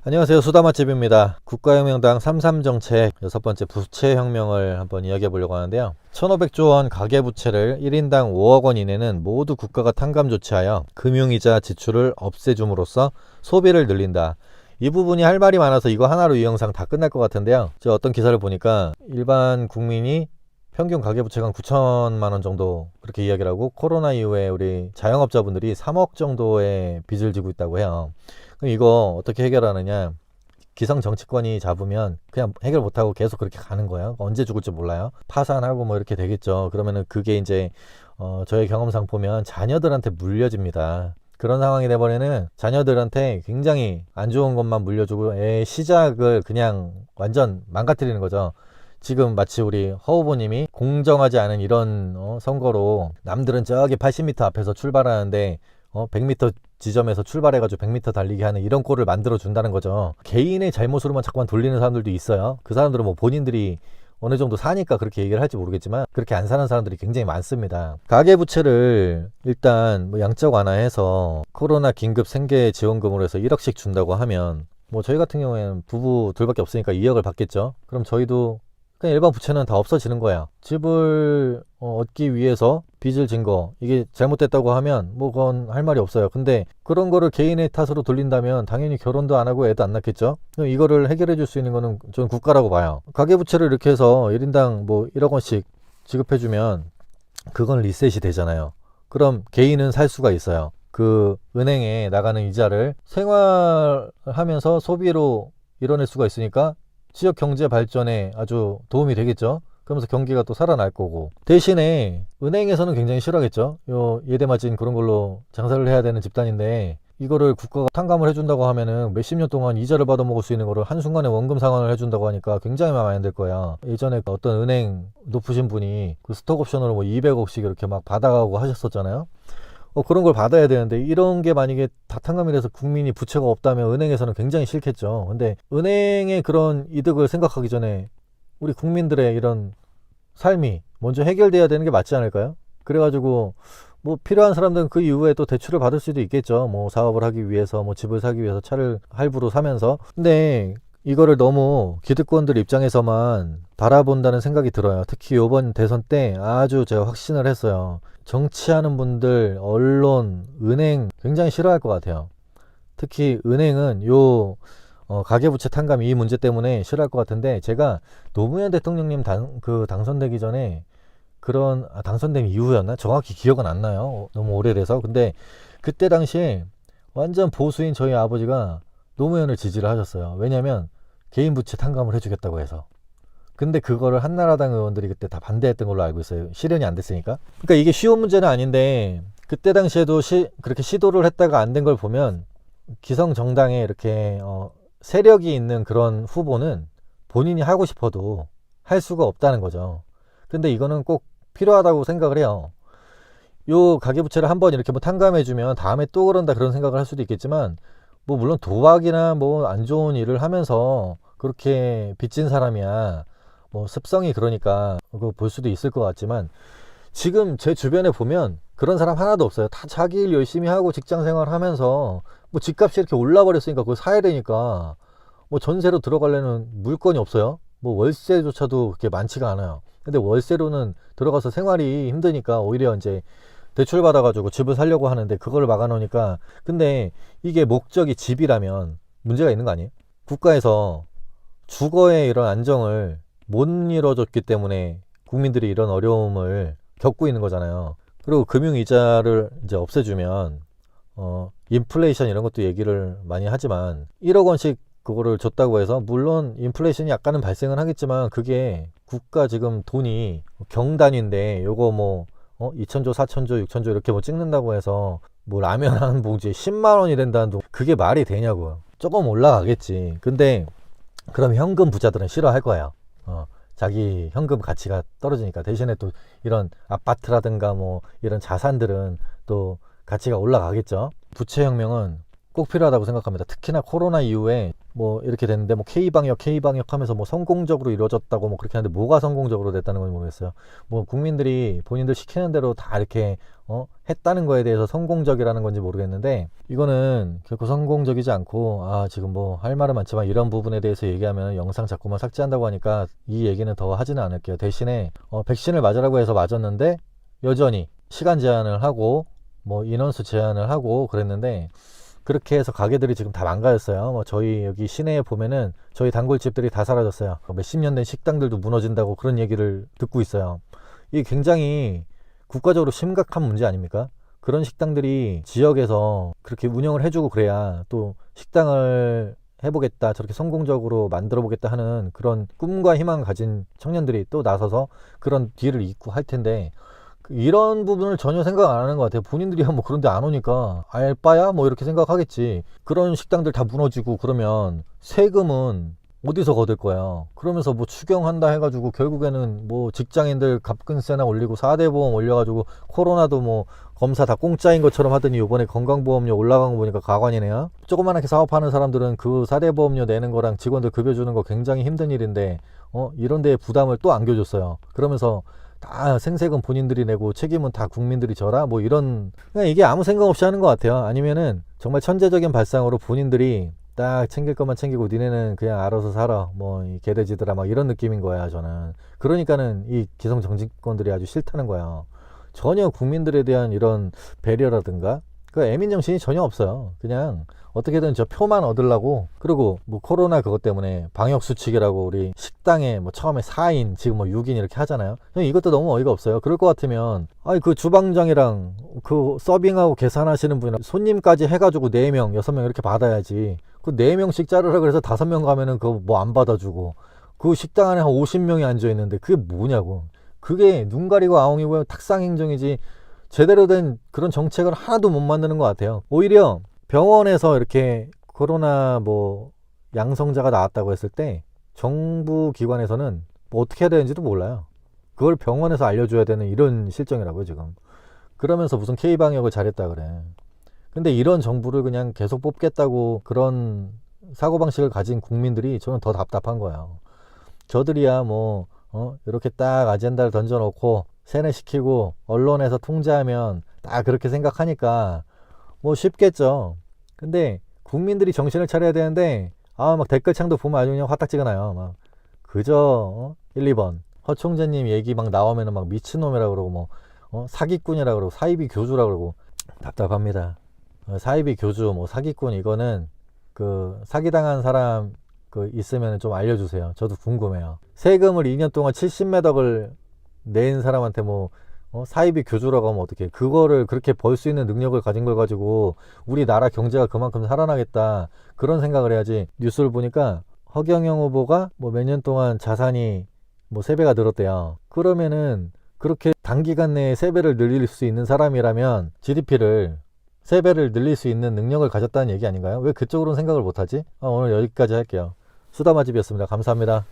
안녕하세요. 수다맛집입니다. 국가혁명당 33정책 6번째 부채혁명을 한번 이야기해 보려고 하는데요. 1500조 원 가계부채를 1인당 5억 원 이내는 모두 국가가 탕감 조치하여 금융이자 지출을 없애줌으로써 소비를 늘린다. 이 부분이 할 말이 많아서 이거 하나로 이 영상 다 끝날 것 같은데요. 제가 어떤 기사를 보니까 일반 국민이 평균 가계부채가 한 9천만 원 정도 그렇게 이야기를 하고, 코로나 이후에 우리 자영업자분들이 3억 정도의 빚을 지고 있다고 해요. 그럼 이거 어떻게 해결하느냐? 기성 정치권이 잡으면 그냥 해결 못하고 계속 그렇게 가는 거예요. 언제 죽을지 몰라요. 파산하고 뭐 이렇게 되겠죠. 그러면은 그게 이제 저의 경험상 보면 자녀들한테 물려집니다. 그런 상황이 돼버리는 자녀들한테 굉장히 안 좋은 것만 물려주고 애 시작을 그냥 완전 망가뜨리는 거죠. 지금 마치 우리 허 후보님이 공정하지 않은 이런 선거로 남들은 저기 80m 앞에서 출발하는데 100m 지점에서 출발해가지고 100m 달리기 하는 이런 꼴을 만들어 준다는 거죠. 개인의 잘못으로만 자꾸만 돌리는 사람들도 있어요. 그 사람들은 뭐 본인들이 어느 정도 사니까 그렇게 얘기를 할지 모르겠지만 그렇게 안 사는 사람들이 굉장히 많습니다. 가계부채를 일단 뭐 양적 완화해서 코로나 긴급 생계 지원금으로 해서 1억씩 준다고 하면, 뭐 저희 같은 경우에는 부부 둘밖에 없으니까 2억을 받겠죠. 그럼 저희도 그냥 일반 부채는 다 없어지는 거야. 집을 얻기 위해서 빚을 진 거, 이게 잘못됐다고 하면 뭐 그건 할 말이 없어요. 근데 그런 거를 개인의 탓으로 돌린다면 당연히 결혼도 안 하고 애도 안 낳겠죠. 그럼 이거를 해결해 줄 수 있는 거는 저는 국가라고 봐요. 가계부채를 이렇게 해서 1인당 뭐 1억 원씩 지급해 주면 그건 리셋이 되잖아요. 그럼 개인은 살 수가 있어요. 그 은행에 나가는 이자를 생활하면서 소비로 이뤄낼 수가 있으니까 지역 경제 발전에 아주 도움이 되겠죠. 그러면서 경기가 또 살아날 거고, 대신에 은행에서는 굉장히 싫어하겠죠. 예대마진 그런 걸로 장사를 해야 되는 집단인데 이거를 국가가 탕감을 해준다고 하면은 몇십 년 동안 이자를 받아 먹을 수 있는 거를 한순간에 원금 상환을 해준다고 하니까 굉장히 마음에 안 들 거야. 예전에 어떤 은행 높으신 분이 그 스톡 옵션으로 뭐 200억씩 이렇게 막 받아가고 하셨었잖아요. 그런 걸 받아야 되는데 이런 게 만약에 다 탕감이 돼서 국민이 부채가 없다면 은행에서는 굉장히 싫겠죠. 근데 은행의 그런 이득을 생각하기 전에 우리 국민들의 이런 삶이 먼저 해결돼야 되는 게 맞지 않을까요? 그래가지고 뭐 필요한 사람들은 그 이후에 또 대출을 받을 수도 있겠죠. 뭐 사업을 하기 위해서, 뭐 집을 사기 위해서 차를 할부로 사면서. 근데 이거를 너무 기득권들 입장에서만 바라본다는 생각이 들어요. 특히 이번 대선 때 아주 제가 확신을 했어요. 정치하는 분들, 언론, 은행 굉장히 싫어할 것 같아요. 특히 은행은 가계부채 탕감 이 문제 때문에 싫어할 것 같은데, 제가 노무현 대통령님 당선되기 전에 당선된 이후였나? 정확히 기억은 안 나요. 너무 오래돼서. 근데 그때 당시에 완전 보수인 저희 아버지가 노무현을 지지를 하셨어요. 왜냐면 개인 부채 탕감을 해주겠다고 해서. 근데 그거를 한나라당 의원들이 그때 다 반대했던 걸로 알고 있어요. 실현이 안 됐으니까. 그러니까 이게 쉬운 문제는 아닌데 그때 당시에도 그렇게 시도를 했다가 안 된 걸 보면, 기성 정당에 이렇게 세력이 있는 그런 후보는 본인이 하고 싶어도 할 수가 없다는 거죠. 근데 이거는 꼭 필요하다고 생각을 해요. 요 가계부채를 한번 이렇게 뭐 탕감해주면 다음에 또 그런다 그런 생각을 할 수도 있겠지만, 뭐 물론 도박이나 뭐 안 좋은 일을 하면서 그렇게 빚진 사람이야 뭐 습성이 그러니까 그거 볼 수도 있을 것 같지만, 지금 제 주변에 보면 그런 사람 하나도 없어요. 다 자기 일 열심히 하고 직장 생활 하면서 뭐 집값이 이렇게 올라 버렸으니까 그걸 사야 되니까 뭐 전세로 들어가려는 물건이 없어요. 뭐 월세조차도 그렇게 많지가 않아요. 근데 월세로는 들어가서 생활이 힘드니까 오히려 이제 대출 받아가지고 집을 살려고 하는데 그걸 막아놓으니까. 근데 이게 목적이 집이라면 문제가 있는 거 아니에요? 국가에서 주거의 이런 안정을 못 이뤄줬기 때문에 국민들이 이런 어려움을 겪고 있는 거잖아요. 그리고 금융이자를 이제 없애주면 인플레이션 이런 것도 얘기를 많이 하지만 1억 원씩 그거를 줬다고 해서, 물론 인플레이션이 약간은 발생은 하겠지만 그게 국가 지금 돈이 경단위인데 요거 뭐 2천조 4천조 6천조 이렇게 뭐 찍는다고 해서 뭐 라면 한 봉지에 10만 원이 된다는 돈, 그게 말이 되냐고요. 조금 올라가겠지. 근데 그럼 현금 부자들은 싫어할 거예요. 자기 현금 가치가 떨어지니까. 대신에 또 이런 아파트라든가 뭐 이런 자산들은 또 가치가 올라가겠죠. 부채 혁명은 꼭 필요하다고 생각합니다. 특히나 코로나 이후에 뭐 이렇게 됐는데 뭐 K방역 하면서 뭐 성공적으로 이루어졌다고 뭐 그렇게 하는데 뭐가 성공적으로 됐다는 건지 모르겠어요. 뭐 국민들이 본인들 시키는 대로 다 이렇게 했다는 거에 대해서 성공적이라는 건지 모르겠는데, 이거는 결코 성공적이지 않고, 지금 뭐 할 말은 많지만 이런 부분에 대해서 얘기하면 영상 자꾸만 삭제한다고 하니까 이 얘기는 더 하지는 않을게요. 대신에 백신을 맞으라고 해서 맞았는데 여전히 시간 제한을 하고 뭐 인원수 제한을 하고 그랬는데, 그렇게 해서 가게들이 지금 다 망가졌어요. 뭐 저희 여기 시내에 보면은 저희 단골집들이 다 사라졌어요. 몇십 년 된 식당들도 무너진다고 그런 얘기를 듣고 있어요. 이게 굉장히 국가적으로 심각한 문제 아닙니까? 그런 식당들이 지역에서 그렇게 운영을 해주고 그래야 또 식당을 해보겠다, 저렇게 성공적으로 만들어 보겠다 하는 그런 꿈과 희망을 가진 청년들이 또 나서서 그런 뒤를 잇고 할 텐데, 이런 부분을 전혀 생각 안 하는 것 같아요. 본인들이 뭐 그런데 안 오니까 알바야 뭐 이렇게 생각하겠지. 그런 식당들 다 무너지고 그러면 세금은 어디서 거둘 거야. 그러면서 뭐 추경한다 해가지고 결국에는 뭐 직장인들 갑근세나 올리고 4대 보험 올려가지고 코로나도 뭐 검사 다 공짜인 것처럼 하더니 이번에 건강보험료 올라간 거 보니까 가관이네요. 조그만하게 사업하는 사람들은 그 4대 보험료 내는 거랑 직원들 급여 주는 거 굉장히 힘든 일인데 이런 데에 부담을 또 안겨줬어요. 그러면서 다 생색은 본인들이 내고 책임은 다 국민들이 져라, 뭐 이런, 그냥 이게 아무 생각 없이 하는 것 같아요. 아니면은 정말 천재적인 발상으로 본인들이 딱 챙길 것만 챙기고 니네는 그냥 알아서 살아, 뭐 이 개돼지들아, 막 이런 느낌인 거야 저는. 그러니까는 이 기성 정치권들이 아주 싫다는 거야. 전혀 국민들에 대한 이런 배려라든가 그 애민 정신이 전혀 없어요. 그냥 어떻게든 저 표만 얻으려고. 그리고 뭐 코로나 그것 때문에 방역 수칙이라고 우리 식당에 뭐 처음에 4인 지금 뭐 6인 이렇게 하잖아요. 이것도 너무 어이가 없어요. 그럴 것 같으면 그 주방장이랑 그 서빙하고 계산하시는 분이랑 손님까지 해가지고 4명 6명 이렇게 받아야지. 그 4명씩 자르라 그래서 5명 가면은 그거 뭐 안 받아주고, 그 식당 안에 한 50명이 앉아있는데 그게 뭐냐고. 그게 눈 가리고 아웅이고 탁상 행정이지 제대로 된 그런 정책을 하나도 못 만드는 것 같아요. 오히려 병원에서 이렇게 코로나 뭐 양성자가 나왔다고 했을 때 정부 기관에서는 뭐 어떻게 해야 되는지도 몰라요. 그걸 병원에서 알려줘야 되는 이런 실정이라고요 지금. 그러면서 무슨 K방역을 잘했다 그래. 근데 이런 정부를 그냥 계속 뽑겠다고 그런 사고방식을 가진 국민들이 저는 더 답답한 거예요. 저들이야 뭐 이렇게 딱 아젠다를 던져놓고 세뇌시키고 언론에서 통제하면 딱 그렇게 생각하니까 뭐 쉽겠죠. 근데 국민들이 정신을 차려야 되는데 막 댓글창도 보면 아주 그냥 화딱지가 나요. 막 그저 1, 2번 허 총재님 얘기 막 나오면은 막 미친놈이라 그러고 뭐 사기꾼이라 그러고 사이비 교주라 그러고 답답합니다. 사이비 교주 뭐 사기꾼 이거는 그 사기당한 사람 그 있으면 좀 알려주세요. 저도 궁금해요. 세금을 2년 동안 70매덕을 낸 사람한테 뭐 사이비 교주라고 하면 어떡해. 그거를 그렇게 벌 수 있는 능력을 가진 걸 가지고 우리나라 경제가 그만큼 살아나겠다 그런 생각을 해야지. 뉴스를 보니까 허경영 후보가 뭐 몇 년 동안 자산이 뭐 3배가 늘었대요. 그러면은 그렇게 단기간 내에 3배를 늘릴 수 있는 사람이라면 GDP를 3배를 늘릴 수 있는 능력을 가졌다는 얘기 아닌가요? 왜 그쪽으로는 생각을 못하지? 오늘 여기까지 할게요. 수다마집이었습니다. 감사합니다.